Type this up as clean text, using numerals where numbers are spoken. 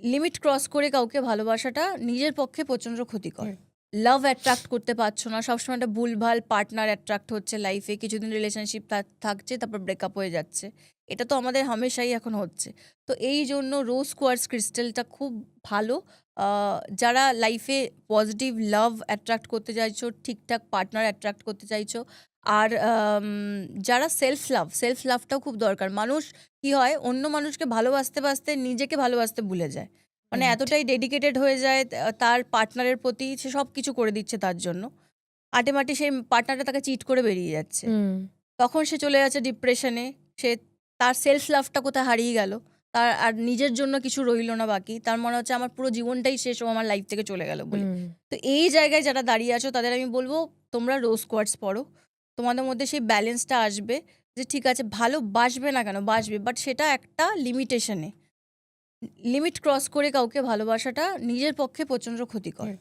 Limit cross করে কাউকে ভালোবাসাটা নিজের পক্ষে প্রচণ্ড ক্ষতিকর। হুম। লাভ অ্যাট্রাক্ট করতে পারছো না, সবসময় একটা ভুলভাল পার্টনার অ্যাট্রাক্ট হচ্ছে লাইফে, কিছুদিন রিলেশনশিপ থাকছে তারপর ব্রেকআপ হয়ে যাচ্ছে। এটা তো আমাদের হামেশাই এখন হচ্ছে। তো এই জন্য রোজ কোয়ার্টজ ক্রিস্টালটা খুব ভালো। যারা লাইফে পজিটিভ লাভ অ্যাট্রাক্ট করতে চাইছো, ঠিকঠাক পার্টনার অ্যাট্রাক্ট করতে চাইছো, আর যারা সেলফ লাভটাও খুব দরকার। মানুষ কি হয়, অন্য মানুষকে ভালোবাসতে বাসতে নিজেকে ভালোবাসতে ভুলে যায়। মানে রাইট। এতটাই ডেডিকেটেড হয়ে যায় তার পার্টনারের প্রতি, সে সব কিছু করে দিচ্ছে তার জন্য। আটেমাটি সেই পার্টনারটা তাকে চিট করে বেরিয়ে যাচ্ছে। হুম। তখন সে চলে যাচ্ছে ডিপ্রেশনে। সে তার সেলফ লাভটা কোথায় হারিয়ে গেল। তার আর নিজের জন্য কিছু রইল না বাকি। তার মনে হচ্ছে আমার পুরো জীবনটাই শেষ, ও আমার লাইফ থেকে চলে গেল বলে। হুম। তো এই জায়গায় যারা দাঁড়িয়ে আছো তাদের আমি বলব, তোমরা রোজ কোয়ার্টজ পড়ো। তোমাদের মধ্যে সেই ব্যালেন্সটা আসবে যে ঠিক আছে, ভালোবাসবে না কেন, বাসবে, বাট সেটা একটা লিমিটেশনে। লিমিট ক্রস করে কাউকে ভালোবাসাটা নিজের পক্ষে প্রচণ্ড ক্ষতিকর। হুম।